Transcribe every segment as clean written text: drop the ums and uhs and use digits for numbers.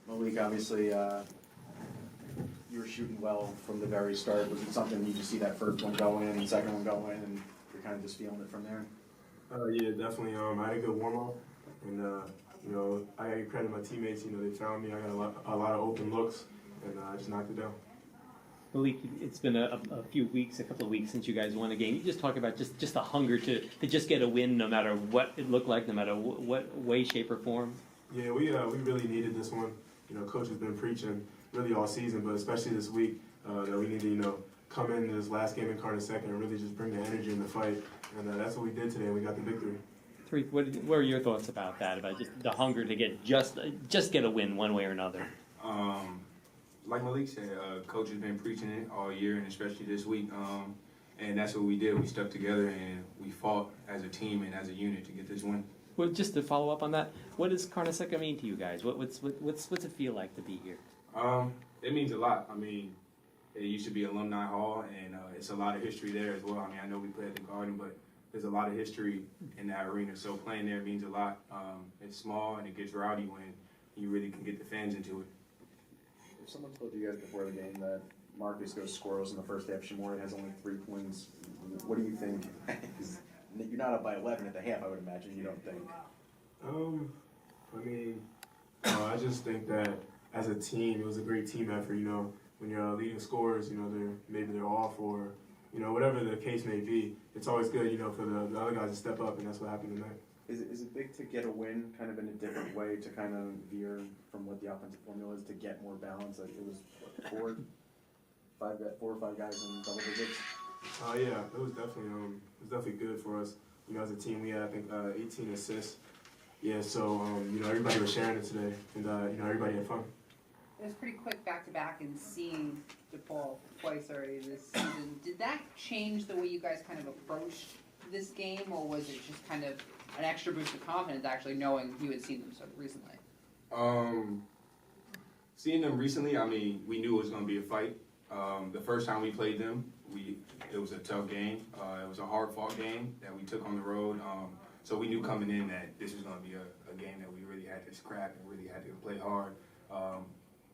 Malik, obviously, you were shooting well from the very start. Was it something you just see that first one go in and second one go in, and you're kind of just feeling it from there? Yeah, definitely. I had a good warm up, and I got to give credit to my teammates. They found me. I got a lot of open looks, and I just knocked it down. Malik, it's been a couple of weeks since you guys won a game. You just talk about just the hunger to just get a win, no matter what it looked like, no matter what way, shape, or form. Yeah, we really needed this one. Coach has been preaching really all season, but especially this week that we need to come in this last game in Carnesecca and really just bring the energy in the fight, and that's what we did today. And we got the victory. Tariq, what are your thoughts about that? About just the hunger to get just get a win one way or another. Like Malik said, Coach has been preaching it all year, and especially this week. And that's what we did. We stuck together and we fought as a team and as a unit to get this win. Well, just to follow up on that, what does Carnesecca mean to you guys? What's it feel like to be here? It means a lot. I mean, it used to be Alumni Hall, and it's a lot of history there as well. I mean, I know we play at the Garden, but there's a lot of history in that arena. So playing there means a lot. It's small and it gets rowdy when you really can get the fans into it. If someone told you guys before the game that Marcus goes scoreless in the first half, Shamori has only 3 points, what do you think? You're not up by 11 at the half, I would imagine. You don't think? I just think that as a team, it was a great team effort. When you're leading scorers, they're off or whatever the case may be. It's always good, for the other guys to step up, and that's what happened tonight. Is it big to get a win kind of in a different way to kind of veer from what the offensive formula is to get more balance? Like it was what, 4 or 5 guys in double digits? Yeah, it was definitely good for us. As a team, we had I think 18 assists. Yeah, so everybody was sharing it today, and everybody had fun. It was pretty quick back-to-back, and seeing DePaul twice already this season. Did that change the way you guys kind of approached this game, or was it just kind of an extra boost of confidence actually knowing you had seen them so recently? Seeing them recently, I mean, we knew it was going to be a fight. The first time we played them, it was a tough game. It was a hard-fought game that we took on the road. So we knew coming in that this was going to be a game that we really had to scrap and really had to play hard.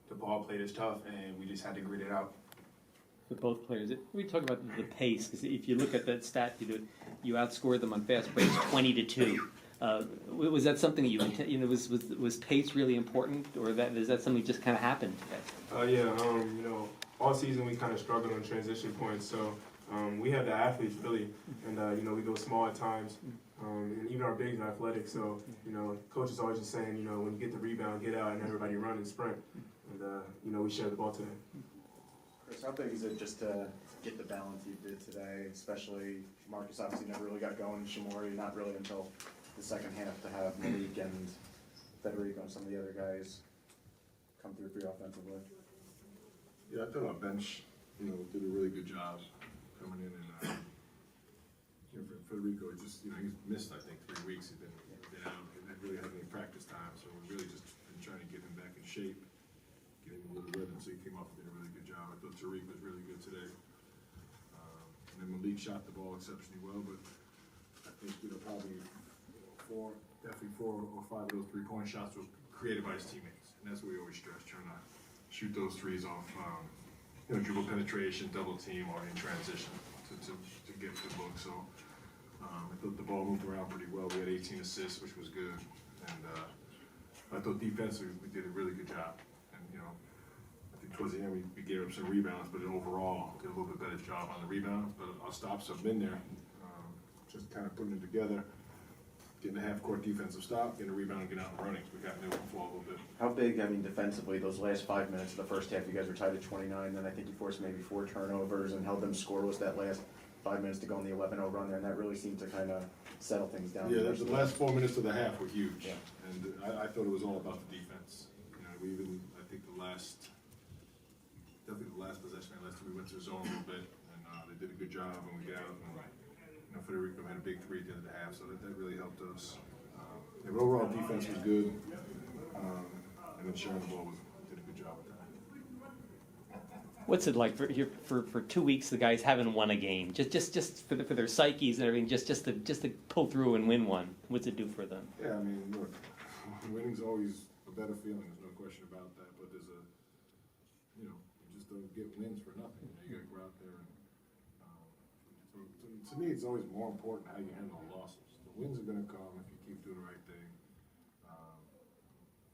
DePaul played us tough, and we just had to grit it out. For both players, we talk about the pace, because if you look at that stat, you outscored them on fast breaks 20-2. Was that something that was pace really important, or is that something that just kind of happened? All season we kind of struggled on transition points, so we have the athletes really, and we go small at times, and even our bigs are athletic. So coach is always just saying, when you get the rebound, get out, and everybody run and sprint, and we share the ball today. Chris, how big is it just to get the balance you did today, especially Marcus obviously never really got going, Shamori not really until the second half, to have Malik and Tariq and some of the other guys come through for you offensively? Yeah, I thought our bench, did a really good job coming in, and for Federico, he's missed I think 3 weeks. He's been out and didn't really have any practice time, so we're really just been trying to get him back in shape, get him a little rhythm. So he came off and did a really good job. I thought Tariq was really good today, and then Malik shot the ball exceptionally well. But I think probably definitely 4 or 5 of those 3-point shots were created by his teammates, and that's what we always stress, trying to shoot those threes off, dribble penetration, double team, or in transition to get good look. So I thought the ball moved around pretty well. We had 18 assists, which was good, and I thought defensively we did a really good job. And I think towards the end we gave up some rebounds, but overall did a little bit better job on the rebounds. But our stops have been there, just kind of putting it together. Getting a half-court defensive stop, getting a rebound, and getting out and running. We got in the flow a little bit. How big, defensively, those last 5 minutes of the first half, you guys were tied at 29, then I think you forced maybe 4 turnovers and held them scoreless that last 5 minutes to go on the 11-0 run there, and that really seemed to kind of settle things down. Yeah, the last 4 minutes of the half were huge, yeah. And I thought it was all about the defense. I think definitely the last possession, we went to zone a little bit, and they did a good job, and we got out. And Federico had a big 3 at the end of the half, so that really helped us. But overall defense was good, and then sharing the ball did a good job with that. What's it like for 2 weeks? The guys haven't won a game, just for their psyches and everything, just to pull through and win one. What's it do for them? Yeah, look, winning's always a better feeling, there's no question about that, but there's a, you just don't get wins for nothing, you gotta go out there and, so to me, it's always more important how you handle the losses. The wins are gonna come if you keep doing the right thing,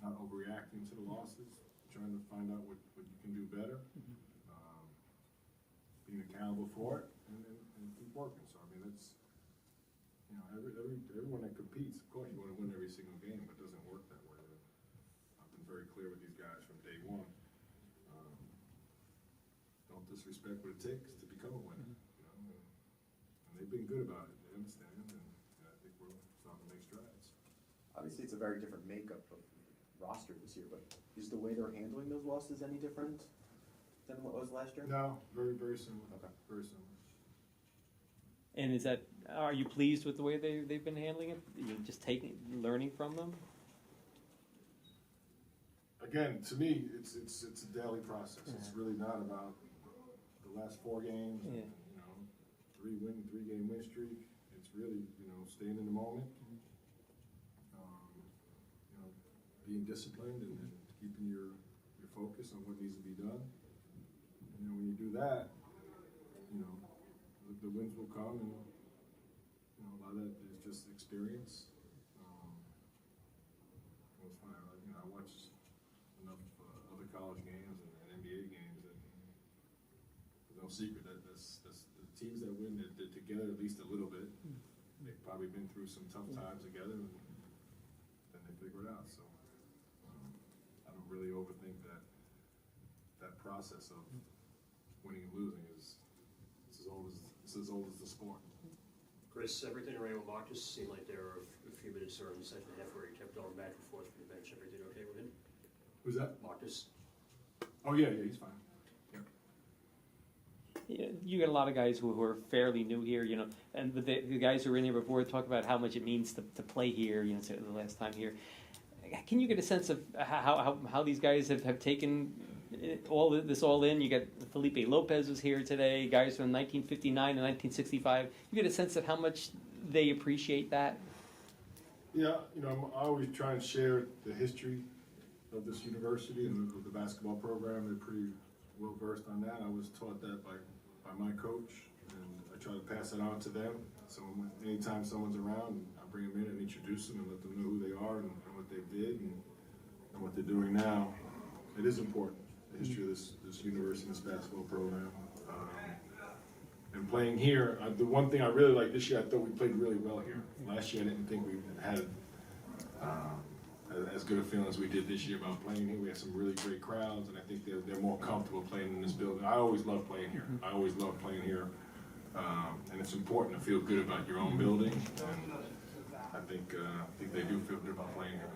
not overreacting to the losses, trying to find out what you can do better, being accountable for it, and keep working, so I mean, that's, everyone that competes, of course, you want to win every single game, but it doesn't work that way. I've been very clear with these guys from day one. Don't disrespect what it takes to become a winner. And they've been good about it. They understand, and I think we're starting to make strides. Obviously, it's a very different makeup of roster this year, but is the way they're handling those losses any different than what was last year? No, very, very similar. Okay. Very similar. And are you pleased with the way they've been handling it? You're just learning from them? Again, to me, it's a daily process. It's really not about the last 4 games, Yeah. 3-game win streak. It's really, staying in the moment, being disciplined and keeping your focus on what needs to be done. And when you do that, the wins will come, and a lot of that is just experience. It was fun. I watched enough other college games and NBA games that there's no secret that that's the teams that win that they're together at least a little bit. They've probably been through some tough times together, and then they figure it out. So I don't really overthink that process of winning and losing is as old as the sport. Chris, everything around with Marcus seemed like there were a few minutes during the second half where he kept going back and forth from the bench. Everything okay with him? Who's that? Marcus? Oh yeah, he's fine. Yeah, you got a lot of guys who are fairly new here, and the guys who were in here before talk about how much it means to play here, the last time here. Can you get a sense of how these guys have taken all in? You got Felipe Lopez was here today, guys from 1959 and 1965. You get a sense of how much they appreciate that? Yeah, I always try and share the history of this university and of the basketball program. They're pretty well versed on that. I was taught that by my coach, and I try to pass it on to them. So anytime someone's around, I bring them in and introduce them and let them know who they are and what they did and what they're doing now. It is important, the history of this university and this basketball program. And playing here, the one thing I really liked this year, I thought we played really well here. Last year I didn't think we had as good a feeling as we did this year about playing here. We had some really great crowds, and I think they're more comfortable playing in this building. I always love playing here. I always love playing here. And it's important to feel good about your own building, and I think they do feel good about playing here.